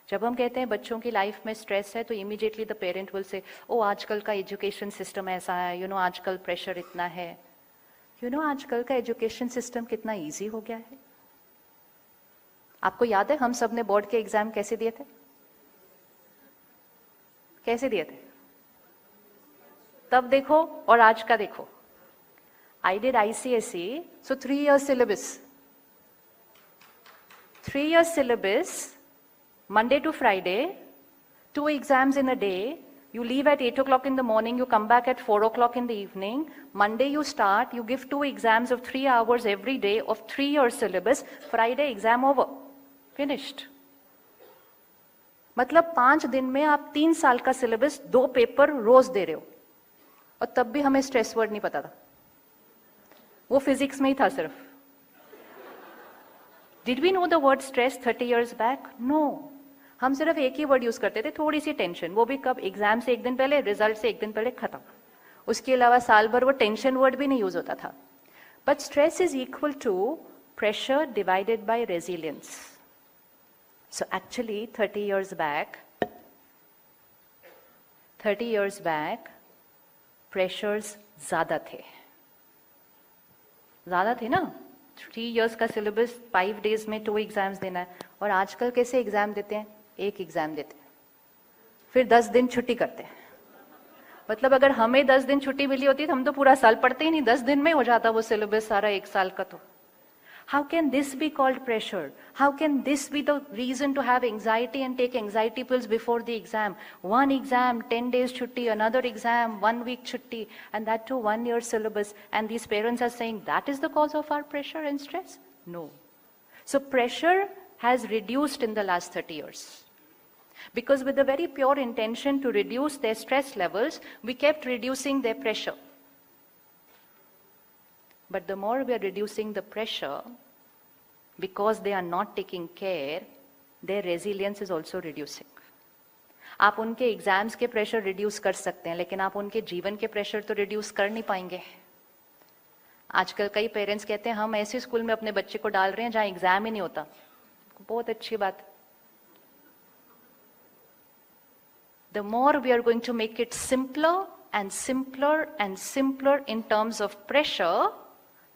जब हम कहते हैं बच्चों की लाइफ में स्ट्रेस है तो immediately the parent will say ओ आजकल का एजुकेशन सिस्टम ऐसा है, आजकल प्रेशर इतना है। आजकल का एजुकेशन सिस्टम कितना इजी हो गया है। आपको याद है हम सब ने बोर्ड के एग्जाम कैसे दिए थे? कैसे दिए थे? तब देखो और आज का देखो। I did ICSE, so 3 years syllabus. 3 years syllabus, Monday to Friday, 2 exams in a day. You leave at 8 o'clock in the morning, you come back at 4 o'clock in the evening. Monday you start, you give 2 exams of 3 hours every day of 3 years syllabus. Friday exam over. Finished. मतलब 5 दिन में आप 3 साल का syllabus 2 paper रोज दे रहे हो, और तब भी हमें स्ट्रेस वर्ड नहीं पता था। वो फिजिक्स में ही था सिर्फ। Did we know the word stress 30 years back? No. हम सिर्फ एक ही वर्ड यूज करते थे, थोड़ी सी टेंशन, वो भी कब? एग्जाम से एक दिन पहले, रिजल्ट से एक दिन पहले, खत्म। उसके अलावा साल भर वो टेंशन वर्ड भी नहीं यूज होता था। But stress is equal to pressure divided by resilience. So actually 30 years back pressures ज्यादा थे ना। 3 years का सिलेबस 5 days में 2 एग्जाम्स देना है। और आजकल कैसे एग्जाम देते हैं? 1 एग्जाम देते हैं, फिर 10 दिन छुट्टी करते हैं। मतलब अगर हमें 10 दिन छुट्टी मिली होती तो हम तो पूरा साल पढ़ते ही नहीं, 10 दिन में हो जाता वो सिलेबस सारा 1 साल का। तो how can this be called pressure? How can this be the reason to have anxiety and take anxiety pills before the exam? One exam, 10 days chutti, another exam, 1 week chutti, and that too 1 year syllabus. And these parents are saying that is the cause of our pressure and stress? No. So pressure has reduced in the last 30 years. Because with the very pure intention to reduce their stress levels, we kept reducing their pressure. But the more we are reducing the pressure, because they are not taking care, their resilience is also reducing. आप उनके exams के pressure reduce कर सकते हैं, लेकिन आप उनके जीवन के प्रेशर तो रिड्यूस कर नहीं पाएंगे। आजकल कई पेरेंट्स कहते हैं हम ऐसे स्कूल में अपने बच्चे को डाल रहे हैं जहां एग्जाम ही नहीं होता। बहुत अच्छी बात। The more we are going to make it simpler and simpler and simpler in terms of pressure,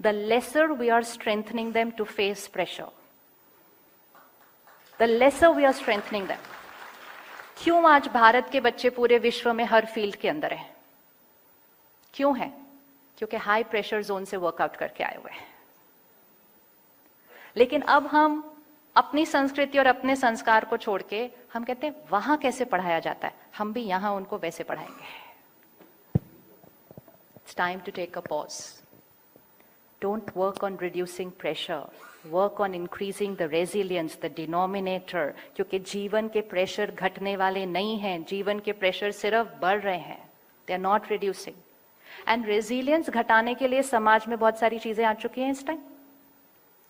the lesser we are strengthening them to face pressure. The lesser we are strengthening them. क्यों आज भारत के बच्चे पूरे विश्व में हर field के अंदर हैं? क्यों है? क्योंकि हाई प्रेशर जोन से वर्कआउट करके आए हुए हैं। लेकिन अब हम अपनी संस्कृति और अपने संस्कार को छोड़ के हम कहते हैं वहां कैसे पढ़ाया जाता है, हम भी यहां उनको वैसे पढ़ाएंगे। It's time to take a pause. Don't work on reducing pressure. Work on increasing the resilience, the denominator. क्योंकि जीवन के प्रेशर घटने वाले नहीं हैं, जीवन के प्रेशर सिर्फ बढ़ रहे हैं। They are not reducing. And resilience घटाने के लिए समाज में बहुत सारी चीजें आ चुकी हैं इस time.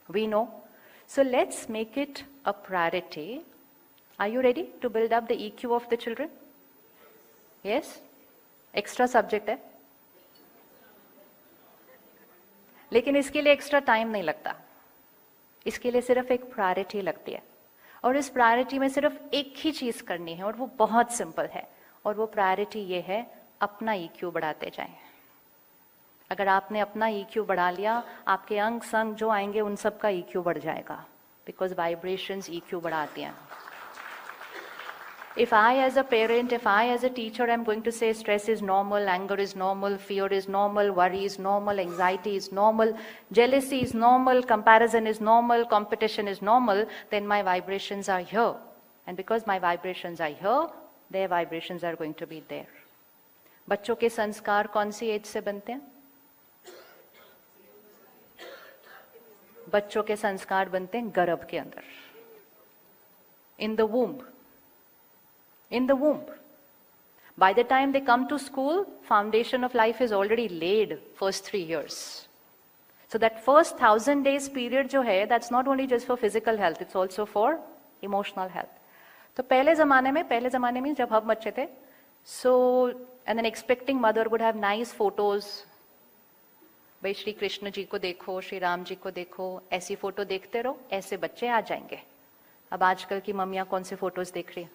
We know. So let's make it a priority. Are you ready to build up the EQ of the children? Yes? Extra subject है। लेकिन इसके लिए एक्स्ट्रा टाइम नहीं लगता, इसके लिए सिर्फ एक प्रायोरिटी लगती है। और इस प्रायोरिटी में सिर्फ एक ही चीज करनी है और वो बहुत सिंपल है, और वो प्रायोरिटी ये है अपना EQ बढ़ाते जाएं। अगर आपने अपना EQ बढ़ा लिया, आपके अंग संग जो आएंगे उन सब का EQ बढ़ जाएगा, बिकॉज वाइब्रेशंस EQ बढ़ाती हैं। If I as a parent, if I as a teacher am going to say stress is normal, anger is normal, fear is normal, worry is normal, anxiety is normal, jealousy is normal, comparison is normal, competition is normal, then my vibrations are here. And because my vibrations are here, their vibrations are going to be there. बच्चों के संस्कार कौन सी as से बनते हैं? बच्चों के संस्कार बनते हैं गर्भ के अंदर, in the womb. In the womb. By the time they come to school, foundation of life is already laid first 3 years. So that first 1000 days period जो है, that's not only just for physical health, it's also for emotional health. तो पहले जमाने में जब हम बच्चे थे, so and an expecting mother would have nice photos. भाई श्री कृष्ण जी को देखो, श्री राम जी को देखो, ऐसी फोटो देखते रहो, ऐसे बच्चे आ जाएंगे। अब आजकल की मम्मियां कौन से फोटोज देख रही हैं?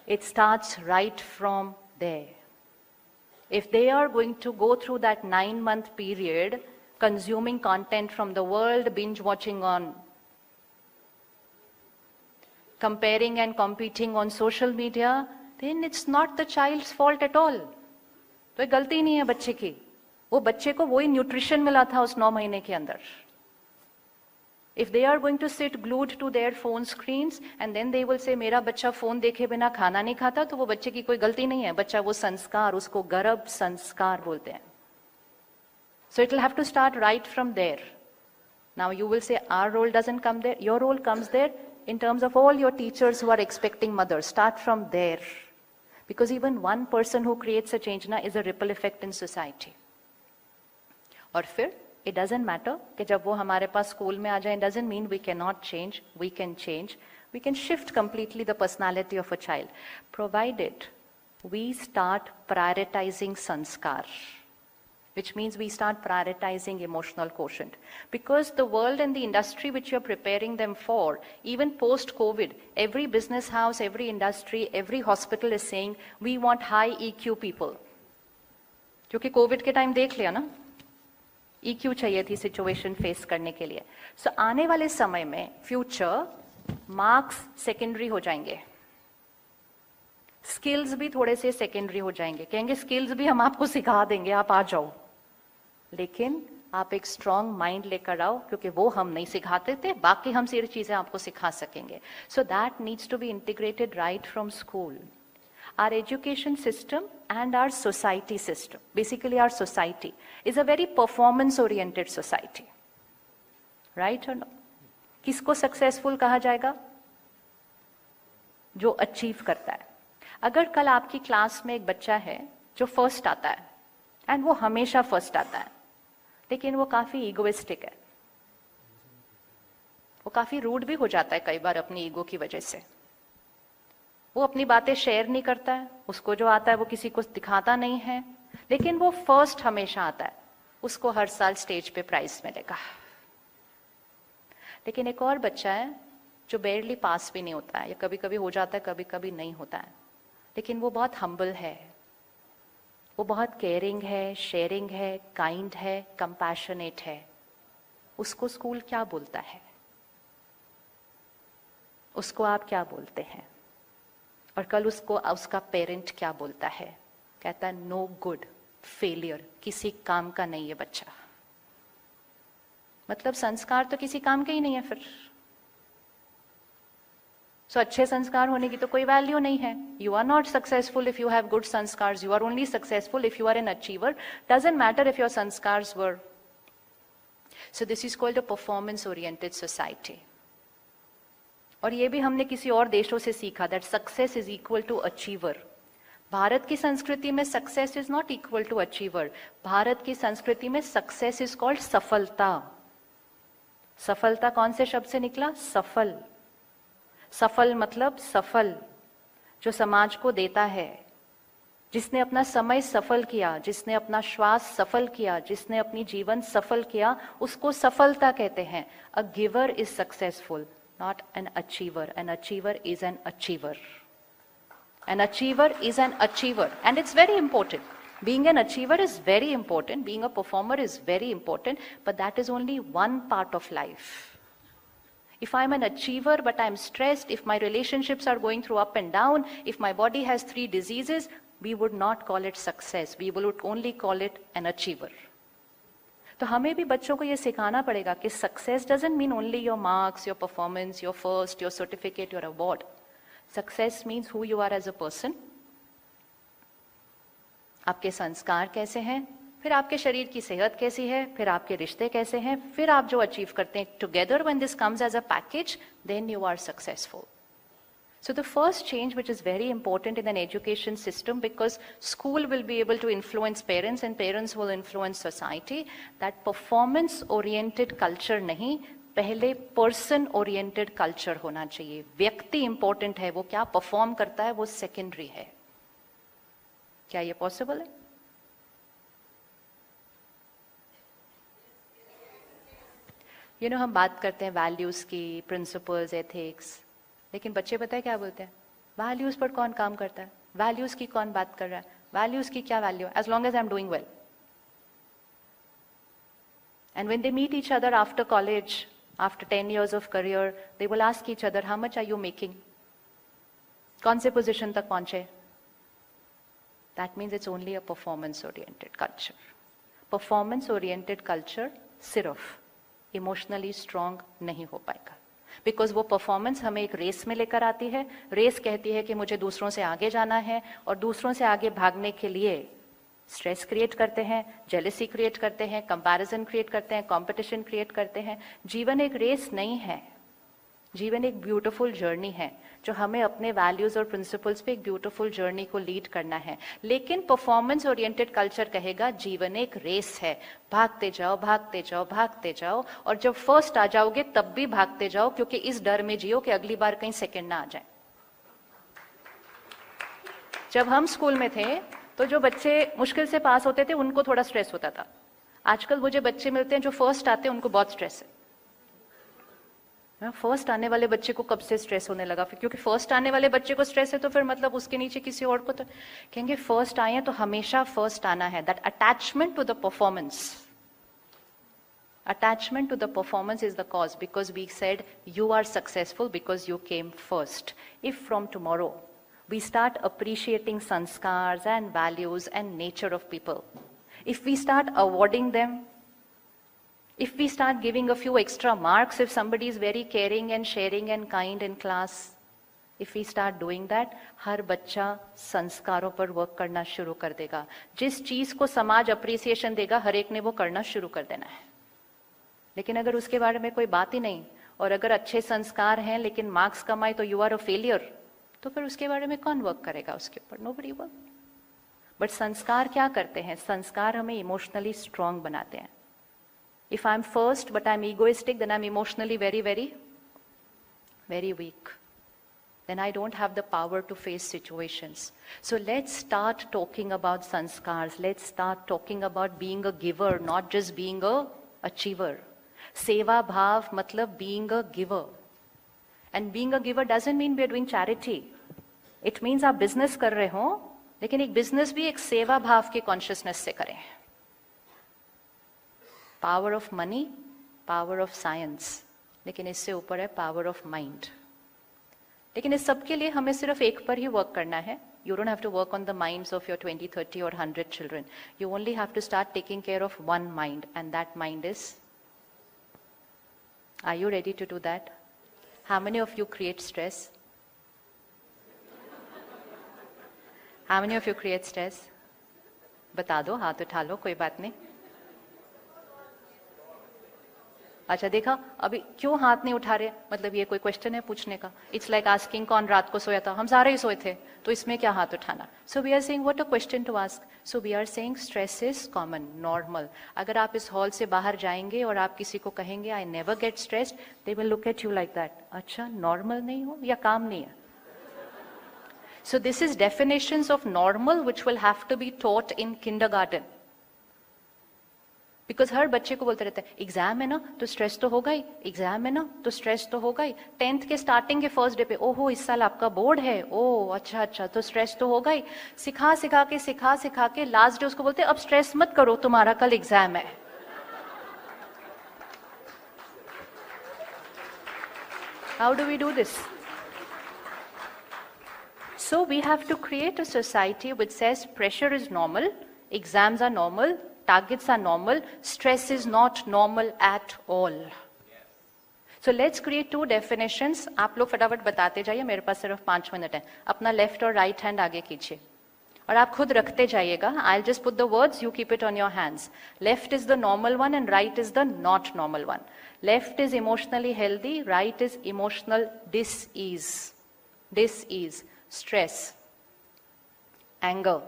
It starts right from there. If they are going to go through that 9-month period, consuming content from the world, binge watching on, comparing and competing on social media, then it's not the child's fault at all. तो ये गलती नहीं है बच्चे की, वो बच्चे को वही न्यूट्रिशन मिला था उस 9 महीने के अंदर. If they are going to sit glued to their phone screens and then they will say मेरा बच्चा फोन देखे बिना खाना नहीं खाता, तो वो बच्चे की कोई गलती नहीं है. बच्चा वो संस्कार, उसको गर्भ संस्कार बोलते हैं. So it will have to start right from there. Now you will say our role doesn't come there. Your role comes there in terms of all your teachers who are expecting mothers. Start from there. Because even one person who creates a change na is a ripple effect in society. और फिर it doesn't matter कि जब वो हमारे पास school में आ जाए, it doesn't mean we cannot change. We can change. We can shift completely the personality of a child, provided we start prioritizing sanskar, which means we start prioritizing emotional quotient. Because the world and the industry which you're preparing them for, even post-COVID, every business house, every industry, every hospital is saying, we want high EQ people. क्योंकि Covid के time देख लिया ना, EQ चाहिए थी situation face करने के लिए. सो आने वाले समय में फ्यूचर मार्क्स सेकेंडरी हो जाएंगे, स्किल्स भी थोड़े से सेकेंडरी हो जाएंगे. कहेंगे स्किल्स भी हम आपको सिखा देंगे, आप आ जाओ, लेकिन आप एक स्ट्रॉन्ग माइंड लेकर आओ, क्योंकि वो हम नहीं सिखाते थे, बाकी हम सारी चीजें आपको सिखा सकेंगे. So that needs to be integrated right from school. Our education system and our society system, basically our society, is a very performance-oriented society. Right or no? किसको successful कहा जाएगा? जो achieve करता है. अगर कल आपकी क्लास में एक बच्चा है जो फर्स्ट आता है, एंड वो हमेशा फर्स्ट आता है, लेकिन वो काफी ईगोइस्टिक है, वो काफी रूड भी हो जाता है कई बार अपनी ईगो की वजह से, वो अपनी बातें शेयर नहीं करता है, उसको जो आता है वो किसी को दिखाता नहीं है, लेकिन वो फर्स्ट हमेशा आता है, उसको हर साल स्टेज पे प्राइज मिलेगा. लेकिन एक और बच्चा है जो बेयरली पास भी नहीं होता है, या कभी कभी हो जाता है, कभी कभी नहीं होता है, लेकिन वो बहुत हम्बल है, वो बहुत केयरिंग है, शेयरिंग है, काइंड है, कंपैशनेट है. उसको स्कूल क्या बोलता है? उसको आप क्या बोलते हैं? और कल उसको उसका पेरेंट क्या बोलता है? कहता है नो गुड, फेलियर, किसी काम का नहीं है बच्चा. मतलब संस्कार तो किसी काम के ही नहीं है फिर. सो अच्छे संस्कार होने की तो कोई वैल्यू नहीं है. You are not successful if you have good sanskars, you are only successful if you are an achiever. Doesn't matter if your sanskars were. So this is called a performance oriented society. और ये भी हमने किसी और देशों से सीखा, that success is equal to achiever. Bharat की संस्कृति में success is not equal to achiever. Bharat की संस्कृति में सक्सेस इज कॉल्ड सफलता. सफलता कौन से शब्द से निकला? सफल. सफल मतलब सफल, जो समाज को देता है, जिसने अपना समय सफल किया, जिसने अपना श्वास सफल किया, जिसने अपनी जीवन सफल किया, उसको सफलता कहते हैं. A giver is successful, not an achiever. An achiever is an achiever. An achiever is an achiever. And it's very important. Being an achiever is very important. Being a performer is very important. But that is only one part of life. If I'm an achiever but I'm stressed, if my relationships are going through up and down, if my body has 3 diseases, we would not call it success. We would only call it an achiever. तो हमें भी बच्चों को ये सिखाना पड़ेगा कि success doesn't mean only your marks, your performance, your first, your certificate, your award. Success means who you are as a person. आपके संस्कार कैसे हैं, फिर आपके शरीर की सेहत कैसी है, फिर आपके रिश्ते कैसे हैं, फिर आप जो अचीव करते हैं. Together when this comes as a package, then you are successful. So the first change, which is very important in an education system, because school will be able to influence parents and parents will influence society, that performance oriented culture नहीं, पहले person oriented culture होना चाहिए. व्यक्ति important है, वो क्या perform करता है वो secondary है. क्या ये possible है? हम बात करते हैं वैल्यूज की, प्रिंसिपल्स, एथिक्स, लेकिन बच्चे पता है क्या बोलते हैं? वैल्यूज पर कौन काम करता है? वैल्यूज की कौन बात कर रहा है? वैल्यूज की क्या value? As long as I am doing well. And when they meet each other after college, after 10 years of career, they will ask each other, how much are you making? कौन से position तक पहुंचे? That means it's only a performance-oriented culture. Performance-oriented culture सिर्फ emotionally strong नहीं हो पाएगा, because वो performance हमें एक रेस में लेकर आती है. रेस कहती है कि मुझे दूसरों से आगे जाना है, और दूसरों से आगे भागने के लिए स्ट्रेस क्रिएट करते हैं, जेलेसी क्रिएट करते हैं, कंपैरिजन क्रिएट करते हैं, कंपटीशन क्रिएट करते हैं. जीवन एक रेस नहीं है, जीवन एक ब्यूटीफुल जर्नी है, जो हमें अपने वैल्यूज और प्रिंसिपल्स पे एक ब्यूटीफुल जर्नी को लीड करना है. लेकिन परफॉर्मेंस ओरिएंटेड कल्चर कहेगा जीवन एक रेस है, भागते जाओ भागते जाओ भागते जाओ, और जब फर्स्ट आ जाओगे तब भी भागते जाओ, क्योंकि इस डर में जियो कि अगली बार कहीं सेकंड ना आ जाए. जब हम स्कूल में थे तो जो बच्चे मुश्किल से पास होते थे उनको थोड़ा स्ट्रेस होता था. आजकल वो जो बच्चे मिलते हैं जो फर्स्ट आते हैं उनको बहुत स्ट्रेस है. फर्स्ट आने वाले बच्चे को कब से स्ट्रेस होने लगा? फिर क्योंकि फर्स्ट आने वाले बच्चे को स्ट्रेस है तो फिर मतलब उसके नीचे किसी और को तो कहेंगे फर्स्ट आए हैं तो हमेशा फर्स्ट आना है. That attachment to the performance, attachment to the performance is the cause, because we said you are successful because you came first. If from tomorrow we start appreciating sanskars and values and nature of people, if we start awarding them, if we start giving a few extra marks if somebody is very caring and sharing and kind in class, if we start doing that, हर बच्चा संस्कारों पर work करना शुरू कर देगा. जिस चीज को समाज अप्रिसिएशन देगा हर एक ने वो करना शुरू कर देना है. लेकिन अगर उसके बारे में कोई बात ही नहीं, और अगर अच्छे संस्कार हैं लेकिन मार्क्स कम आए तो यू आर अ फेलियर, तो फिर उसके बारे में कौन वर्क करेगा उसके ऊपर? Nobody work. बट संस्कार क्या करते हैं? संस्कार हमें इमोशनली स्ट्रांग बनाते हैं. If I'm first but I'm egoistic, then I'm emotionally very, very, very weak. Then I don't have the power to face situations. So let's start talking about sanskars. Let's start talking about being a giver, not just being a achiever. Seva bhav matlab being a giver. And being a giver doesn't mean we're doing charity. It means आप business कर रहे हो, लेकिन एक business भी एक सेवा भाव के consciousness से करें. Power of money, power of science, लेकिन इससे ऊपर है पावर ऑफ माइंड. लेकिन इस सब के लिए हमें सिर्फ एक पर ही वर्क करना है. You don't have to work on the minds of your 20, 30 और 100 children. You only have to start taking care of one mind, and that mind is. Are you ready to do that? How many of you create stress? How many of you create stress? बता दो, हाथ उठा लो, कोई बात नहीं. अच्छा देखा, अभी क्यों हाथ नहीं उठा रहे? मतलब ये कोई क्वेश्चन है पूछने का? इट्स लाइक आस्किंग कौन रात को सोया था? हम सारे ही सोए थे, तो इसमें क्या हाथ उठाना? So we are saying what a question to ask. So we are saying stress is common, normal. अगर आप इस हॉल से बाहर जाएंगे और आप किसी को कहेंगे I never get stressed, they will look at you like that. अच्छा, नॉर्मल नहीं हो या काम नहीं है? So this is definitions of normal which will have to be taught in kindergarten. Because हर बच्चे को बोलते रहते हैं एग्जाम है ना तो स्ट्रेस तो होगा ही, एग्जाम है ना तो स्ट्रेस तो होगा ही. 10th के स्टार्टिंग के फर्स्ट डे पे ओहो इस साल आपका बोर्ड है, ओह अच्छा अच्छा तो स्ट्रेस तो होगा ही. सिखा सिखा के लास्ट डे उसको बोलते हैं अब स्ट्रेस मत करो तुम्हारा कल एग्जाम है. How do we do this? So we have to create a society which says pressure is normal, exams are normal, targets are normal, stress is not normal at all. So let's create two definitions. आप लोग फटाफट बताते जाइए, मेरे पास सिर्फ 5 minute है. अपना left और राइट हैंड आगे कीजिए और आप खुद रखते जाइएगा. I'll just put the words, you keep it on your hands. Left is the normal one and right is the not normal one. Left is emotionally healthy, right is emotional dis-ease. Dis-ease, stress, anger,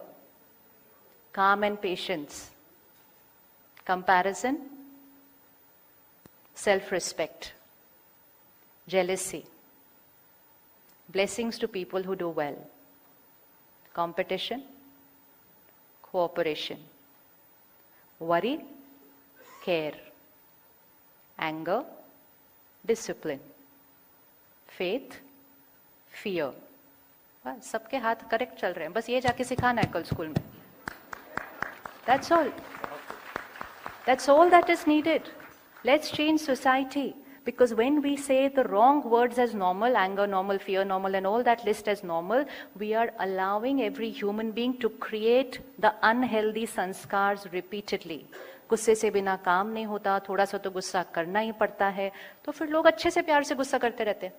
calm and patience, comparison, self-respect, jealousy, blessings to people who do well, competition, cooperation, worry, care, anger, discipline, faith, fear. बस सबके हाथ correct चल रहे हैं, बस ये जाके सिखाना है कल स्कूल में। That's all. That's all that is needed. Let's change society. Because when we say the wrong words as normal, anger normal, fear normal, and all that list as normal, we are allowing every human being to create the unhealthy sanskars repeatedly. गुस्से से बिना काम नहीं होता, थोड़ा सा तो गुस्सा करना ही पड़ता है, तो फिर लोग अच्छे से प्यार से गुस्सा करते रहते हैं।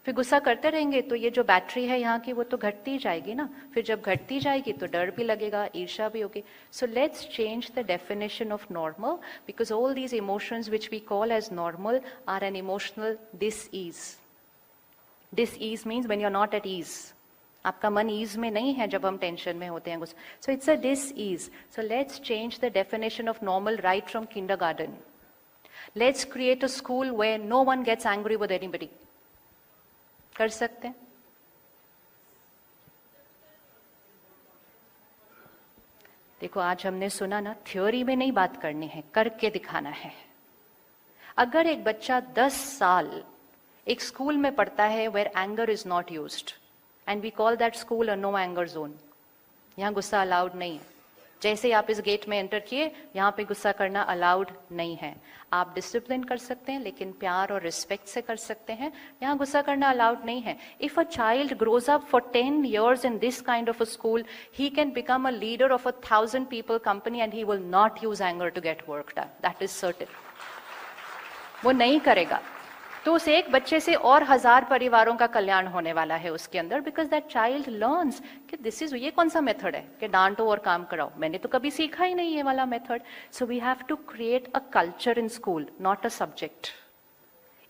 फिर गुस्सा करते रहेंगे तो ये जो बैटरी है यहाँ की वो तो घटती ही जाएगी ना, फिर जब घटती जाएगी तो डर भी लगेगा, ईर्ष्या भी होगी। So let's change the definition of normal, because all these emotions which we call as normal are an emotional disease. Disease means when you are not at ease, आपका मन ईज में नहीं है जब हम टेंशन में होते हैं गुस्सा, so it's a disease. So let's change the definition of normal right from kindergarten. Let's create a school where no one gets angry with anybody. कर सकते हैं? देखो आज हमने सुना ना, थ्योरी में नहीं बात करनी है, करके दिखाना है। अगर एक बच्चा 10 साल एक स्कूल में पढ़ता है where anger is not used, and we call that school a no anger zone, यहां गुस्सा अलाउड नहीं है। जैसे ही आप इस गेट में एंटर किए, यहाँ पे गुस्सा करना अलाउड नहीं है। आप डिसिप्लिन कर सकते हैं लेकिन प्यार और रिस्पेक्ट से कर सकते हैं, यहाँ गुस्सा करना अलाउड नहीं है। If a child grows up for 10 years in this kind of a school, he can become a leader of 1,000 people company and he will not use anger to get work done. That is certain. वो नहीं करेगा, तो उस एक बच्चे से और 1000 परिवारों का कल्याण होने वाला है उसके अंदर, बिकॉज दैट चाइल्ड लर्न्स कि दिस इज, ये कौन सा मेथड है कि डांटो और काम कराओ, मैंने तो कभी सीखा ही नहीं ये वाला method. So we have to create a culture in school, not a subject.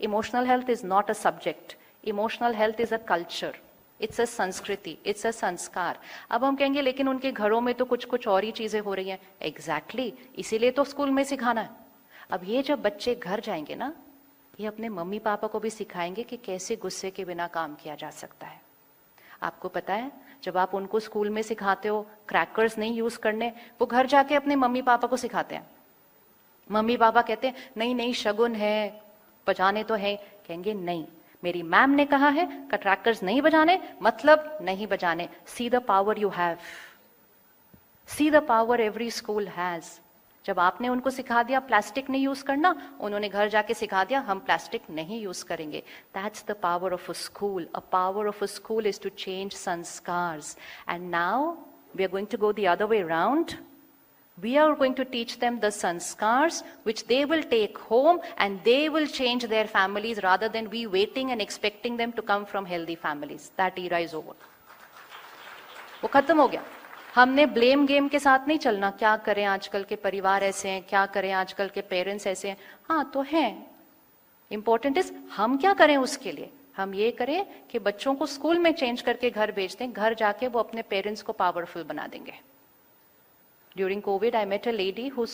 Emotional health is not a subject, emotional health is a culture, it's a sanskriti, it's अ संस्कार। अब हम कहेंगे लेकिन उनके घरों में तो कुछ कुछ और ही चीजें हो रही हैं। एग्जैक्टली, इसीलिए तो स्कूल में सिखाना है। अब ये जब बच्चे घर जाएंगे ना, ये अपने मम्मी पापा को भी सिखाएंगे कि कैसे गुस्से के बिना काम किया जा सकता है। आपको पता है, जब आप उनको स्कूल में सिखाते हो क्रैकर्स नहीं यूज करने, वो घर जाके अपने मम्मी पापा को सिखाते हैं। मम्मी पापा कहते हैं नहीं नहीं शगुन है, बजाने तो है, कहेंगे नहीं, मेरी मैम ने कहा है कि क्रैकर्स नहीं बजाने, मतलब नहीं बजाने। See the power you have, see the power every school has. जब आपने उनको सिखा दिया प्लास्टिक नहीं यूज करना, उन्होंने घर जाके सिखा दिया हम प्लास्टिक नहीं यूज करेंगे। That's the power of a school. A power of a school is to change sanskars. And now we are going to go the other way round. We are going to teach them the sanskars which they will take home and they will change their families rather than we waiting and expecting them to come from healthy families. That era is over. वो खत्म हो गया। हमने blame game के साथ नहीं चलना, क्या करें आजकल के परिवार ऐसे हैं, क्या करें आजकल के पेरेंट्स ऐसे हैं। हाँ तो हैं, इंपॉर्टेंट इज हम क्या करें उसके लिए। हम ये करें कि बच्चों को स्कूल में चेंज करके घर भेज दें, घर जाके वो अपने पेरेंट्स को पावरफुल बना देंगे। During COVID, I met a lady whose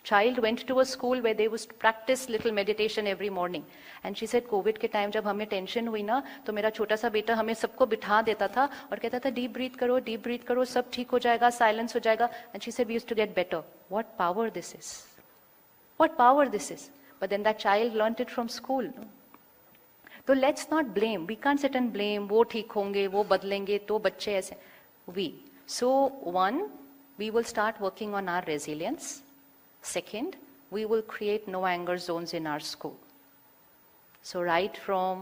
child went to a school where they would practice little meditation every morning. And she said, COVID के टाइम जब हमें टेंशन हुई ना, तो मेरा छोटा सा बेटा हमें सबको बिठा देता था और कहता था डीप ब्रीथ करो, सब ठीक हो जाएगा, साइलेंस हो जाएगा। And she said, we used to get better. What power this is! What power this is! But then that child learnt it from school. No? तो let's not blame. We can't sit and blame. वो ठीक होंगे, वो बदलेंगे, तो बच्चे ऐसे। We. So one, we will start working on our resilience. Second, we will create no anger zones in our school. So right from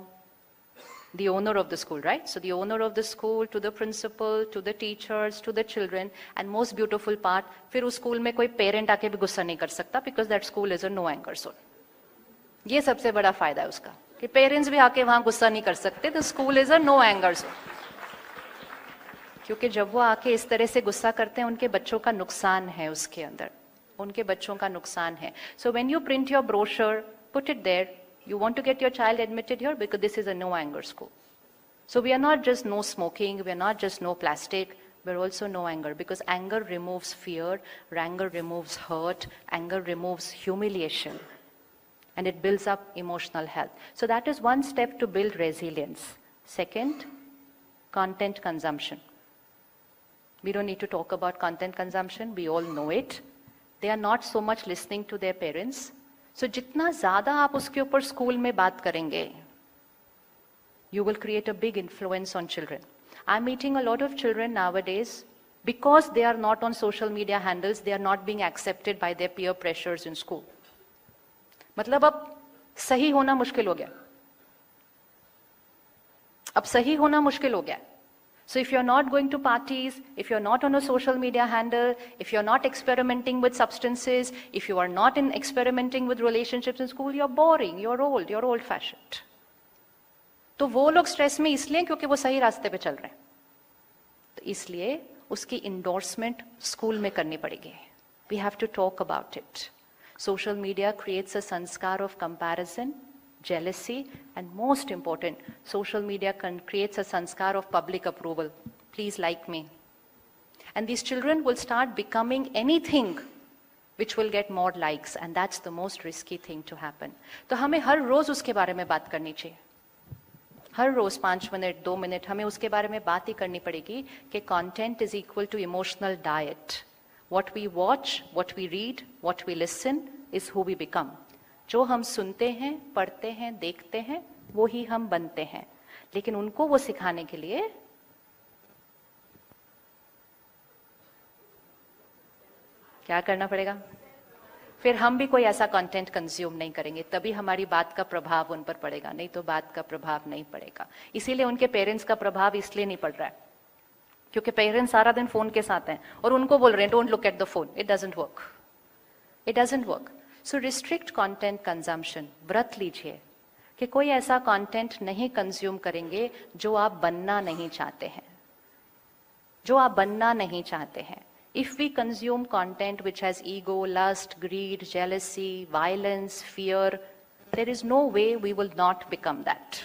the owner of the school, right? So the owner of the school to the principal, to the teachers, to the children, and most beautiful part, फिर उस school में कोई parent आके भी गुस्सा नहीं कर सकता, because that school is a no anger zone. ये सबसे बड़ा फायदा है उसका, कि पेरेंट्स भी आके वहां गुस्सा नहीं कर सकते, तो school is a no anger zone. क्योंकि जब वो आके इस तरह से गुस्सा करते हैं, उनके बच्चों का नुकसान है उसके अंदर, उनके बच्चों का नुकसान है। So when you print your brochure, put it there, you want to get your child admitted here because this is a no anger school. So we are not just no smoking, we are not just no plastic, we're also no anger, because anger removes fear, anger removes hurt, anger removes humiliation, and it builds up emotional health. So that is one step to build resilience. Second, content consumption. We don't need to talk about content consumption, we all know it. They are not so much listening to their parents. सो जितना ज्यादा आप उसके ऊपर school में बात करेंगे, you will create a big influence on children. I'm meeting a lot of children nowadays because they are not on social media handles, they are not being accepted by their peer pressures in school. मतलब अब सही होना मुश्किल हो गया, अब सही होना मुश्किल हो गया. So if you're not going to parties, if you're not on a social media handle, if you're not experimenting with substances, if you are not in experimenting with relationships in school, you're boring, you're old fashioned. तो वो लोग stress में इसलिए क्योंकि वो सही रास्ते पे चल रहे हैं, तो इसलिए उसकी इंडोर्समेंट स्कूल में करनी पड़ेगी. We have to talk about it. Social media creates a sanskar of comparison, jealousy, and most important, social media creates a sanskar of public approval. Please like me. And these children will start becoming anything which will get more likes, and that's the most risky thing to happen. तो हमें हर रोज उसके बारे में बात करनी चाहिए. हर रोज 5 minute 2 minute हमें उसके बारे में बात ही करनी पड़ेगी कि content is equal to emotional diet. What we watch, what we read, what we listen is who we become. जो हम सुनते हैं, पढ़ते हैं, देखते हैं, वो ही हम बनते हैं. लेकिन उनको वो सिखाने के लिए क्या करना पड़ेगा? फिर हम भी कोई ऐसा कंटेंट कंज्यूम नहीं करेंगे, तभी हमारी बात का प्रभाव उन पर पड़ेगा, नहीं तो बात का प्रभाव नहीं पड़ेगा. इसीलिए उनके पेरेंट्स का प्रभाव इसलिए नहीं पड़ रहा है क्योंकि पेरेंट्स सारा दिन फोन के साथ हैं और उनको बोल रहे हैं don't look at the phone. It doesn't work, it doesn't work. So restrict content consumption. व्रत लीजिए कि कोई ऐसा कंटेंट नहीं कंज्यूम करेंगे जो आप बनना नहीं चाहते हैं, जो आप बनना नहीं चाहते हैं. If we consume content which has ego, lust, greed, jealousy, violence, fear, there is no way we will not become that.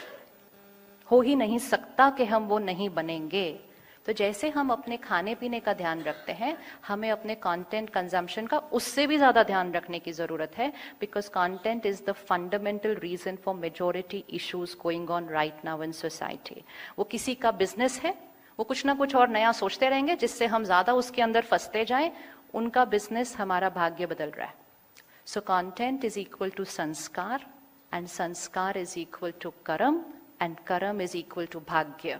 हो ही नहीं सकता कि हम वो नहीं बनेंगे. तो जैसे हम अपने खाने पीने का ध्यान रखते हैं, हमें अपने कंटेंट कंजम्पशन का उससे भी ज्यादा ध्यान रखने की जरूरत है. Because content is the fundamental reason for majority issues going on right now in society. वो किसी का बिजनेस है, वो कुछ ना कुछ और नया सोचते रहेंगे जिससे हम ज्यादा उसके अंदर फंसते जाएं. उनका बिजनेस हमारा भाग्य बदल रहा है. So content is equal to sanskar, and sanskar is equal to karma, and karma is equal to bhagya.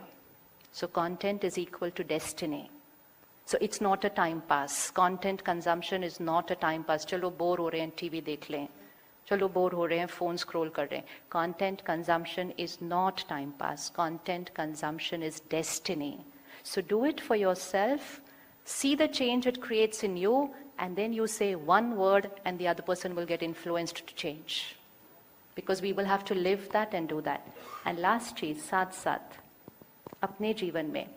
So content is equal to destiny. So it's not a time pass. Content consumption is not a time pass. चलो bore हो रहे हैं TV देख लें, चलो bore हो रहे हैं फोन स्क्रॉल कर रहे हैं. Content consumption is not time pass. Content consumption is destiny. So do it for yourself. See the change it creates in you, and then you say one word and the other person will get influenced to change. Because we will have to live that and do that. And last चीज, साथ साथ अपने जीवन में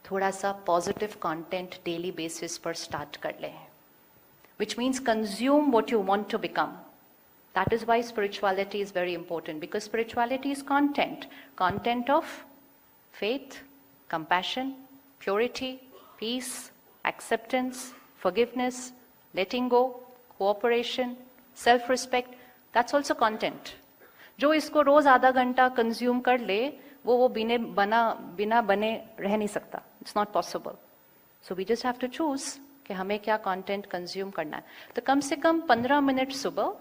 थोड़ा सा positive content daily basis पर start कर लें, which means consume what you want to become. That is why spirituality is very important, because spirituality is content of faith, compassion, purity, peace, acceptance, forgiveness, letting go, cooperation, self respect. That's also content. जो इसको रोज आधा घंटा consume कर ले, वो बिना बने रह नहीं सकता. It's not possible. So we just have to choose कि हमें क्या कंटेंट कंज्यूम करना है. तो कम से कम 15 मिनट सुबह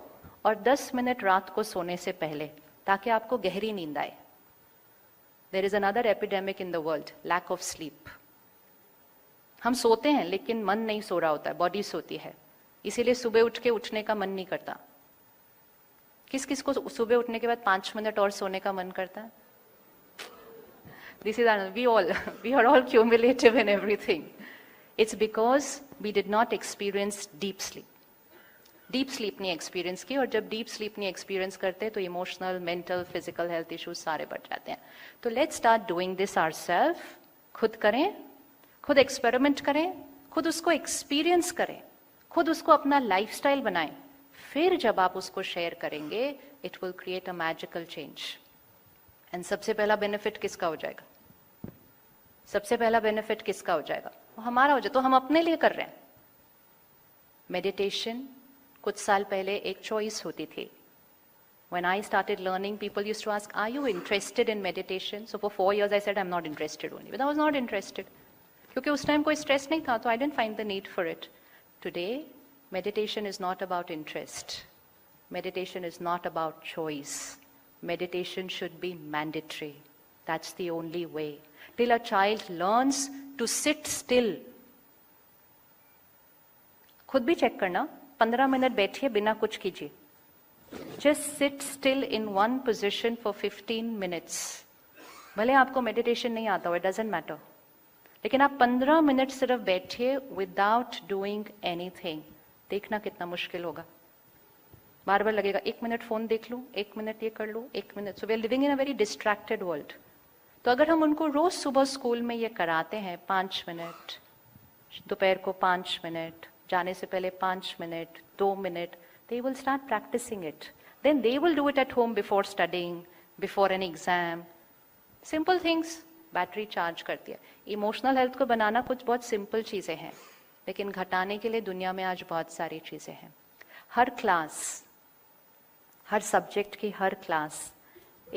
और 10 मिनट रात को सोने से पहले, ताकि आपको गहरी नींद आए. There is another epidemic in the world, lack of sleep. हम सोते हैं लेकिन मन नहीं सो रहा होता है, बॉडी सोती है. इसीलिए सुबह उठ के उठने का मन नहीं करता. किस किस को सुबह उठने के बाद 5 मिनट और सोने का मन करता है? This is we are all cumulative in everything. It's because we did not experience deep sleep. Deep sleep नहीं experience की, और जब deep sleep नहीं experience करते तो emotional, mental, physical health issues सारे बढ़ जाते हैं. तो let's start doing this ourselves. खुद करें, खुद experiment करें, खुद उसको experience करें, खुद उसको अपना lifestyle बनाएं. फिर जब आप उसको शेयर करेंगे, it will create a magical change. And सबसे पहला बेनिफिट किसका हो जाएगा? सबसे पहला बेनिफिट किसका हो जाएगा? वो हमारा हो जाए. तो हम अपने लिए कर रहे हैं. मेडिटेशन कुछ साल पहले एक चॉइस होती थी. When I started learning, people used to ask, "Are you interested in meditation?" So for 4 years I said, "I'm not interested only." But I was not interested. क्योंकि उस टाइम कोई स्ट्रेस नहीं था, तो I didn't find the need for it. Today, meditation is not about interest. meditation is not about choice. Meditation should be mandatory. That's the only way. Till a child learns to sit still. खुद भी check करना, 15 minute बैठिए बिना कुछ कीजिए. Just sit still in one position for 15 minutes. भले आपको meditation नहीं आता हो, it doesn't matter. लेकिन आप 15 मिनट सिर्फ बैठिए विदाउट डूइंग एनीथिंग. देखना कितना मुश्किल होगा. बार बार लगेगा 1 मिनट फोन देख लूं, 1 मिनट ये कर लूं, 1 minute. So we are living in a very distracted world. तो अगर हम उनको रोज सुबह स्कूल में ये कराते हैं 5 मिनट, दोपहर को 5 मिनट, जाने से पहले 5 minute, 2 minute, they will start practicing it. Then they will do it at home before studying, before an exam. Simple things. Battery charge करती है. इमोशनल हेल्थ को बनाना कुछ बहुत सिंपल चीजें हैं, लेकिन घटाने के लिए दुनिया में आज बहुत सारी चीजें हैं. हर क्लास, हर सब्जेक्ट की हर क्लास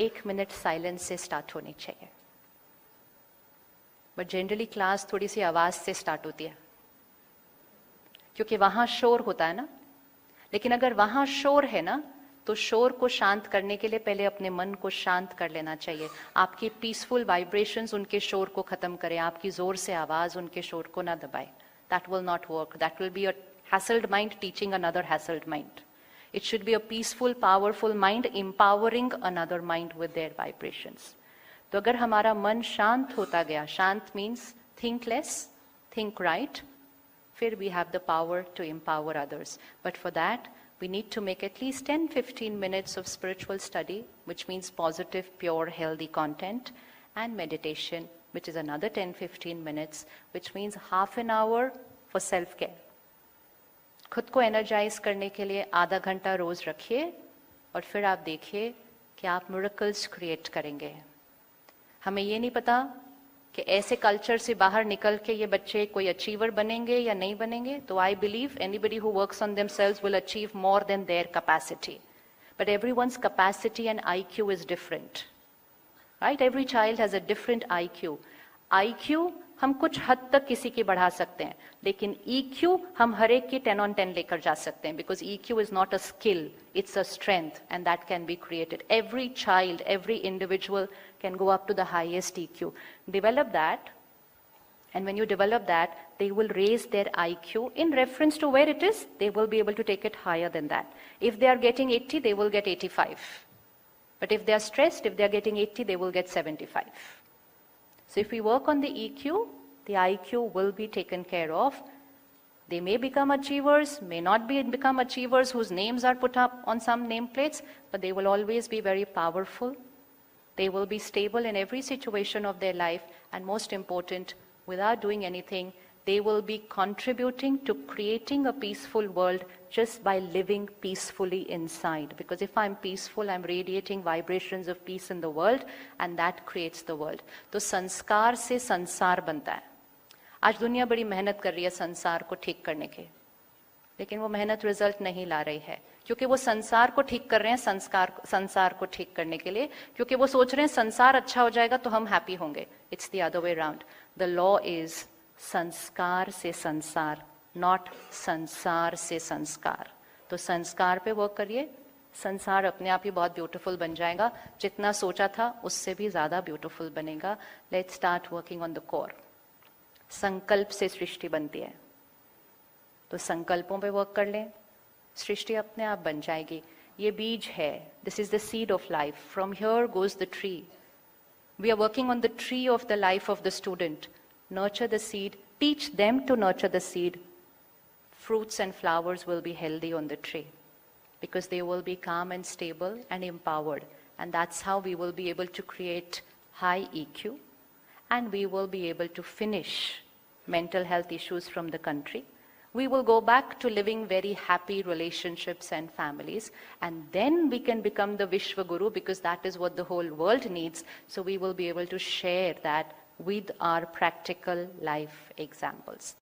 1 मिनट साइलेंस से स्टार्ट होनी चाहिए. बट जनरली क्लास थोड़ी सी आवाज से स्टार्ट होती है, क्योंकि वहां शोर होता है ना. लेकिन अगर वहां शोर है ना, तो शोर को शांत करने के लिए पहले अपने मन को शांत कर लेना चाहिए. आपकी पीसफुल वाइब्रेशंस उनके शोर को खत्म करें. आपकी जोर से आवाज उनके शोर को ना दबाए. That will not work. That will be a hassled mind teaching another hassled mind. It should be a peaceful, powerful mind empowering another mind with their vibrations. तो अगर हमारा मन शांत होता गया, शांत means think less, think right, फिर we have the power to empower others. But for that, we need to make at least 10-15 minutes of spiritual study, which means positive, pure, healthy content, and meditation, which is another 10-15 minutes, which means half an hour for self-care. खुद को energise करने के लिए आधा घंटा रोज रखिए और फिर आप देखिए कि आप मिरेकल्स क्रिएट करेंगे. हमें ये नहीं पता कि ऐसे कल्चर से बाहर निकल के ये बच्चे कोई अचीवर बनेंगे या नहीं बनेंगे. तो I believe anybody who works on themselves will achieve more than their capacity. But everyone's capacity and IQ is different, right? Every child has a different IQ. IQ हम कुछ हद तक किसी की बढ़ा सकते हैं, लेकिन EQ हम हर एक की 10 on 10 लेकर जा सकते हैं. Because EQ is not a skill, it's a strength, and that can be created. Every child, every individual can go up to the highest EQ. Develop that, and when you develop that, they will raise their IQ in reference to where it is. They will be able to take it higher than that. If they are getting 80, they will get 85. But if they are stressed, if they are getting 80, they will get 75. So if we work on the EQ, the IQ will be taken care of. They may become achievers, may not become achievers whose names are put up on some nameplates, but they will always be very powerful. They will be stable in every situation of their life, and most important, without doing anything, they will be contributing to creating a peaceful world just by living peacefully inside. Because if I'm peaceful, I'm radiating vibrations of peace in the world, and that creates the world. तो संस्कार से संसार बनता है. आज दुनिया बड़ी मेहनत कर रही है संसार को ठीक करने के, लेकिन वो मेहनत रिजल्ट नहीं ला रही है, क्योंकि वो संसार को ठीक कर रहे हैं संसार को ठीक करने के लिए, क्योंकि वो सोच रहे हैं संसार अच्छा हो जाएगा तो हम हैप्पी होंगे. It's the other way round. The law is संस्कार से संसार, नॉट संसार से संस्कार. तो संस्कार पे वर्क करिए, संसार अपने आप ही बहुत ब्यूटीफुल बन जाएगा. जितना सोचा था उससे भी ज्यादा ब्यूटीफुल बनेगा. Let's start working on the core. संकल्प से सृष्टि बनती है, तो संकल्पों पे वर्क कर लें, सृष्टि अपने आप बन जाएगी. ये बीज है. This is the seed of life. From here goes the tree. We are working on the tree of the life of the student. Nurture the seed, teach them to nurture the seed. Fruits and flowers will be healthy on the tree, because they will be calm and stable and empowered. And that's how we will be able to create high EQ, and we will be able to finish mental health issues from the country. We will go back to living very happy relationships and families, and then we can become the Vishwa Guru, because that is what the whole world needs. So we will be able to share that with our practical life examples.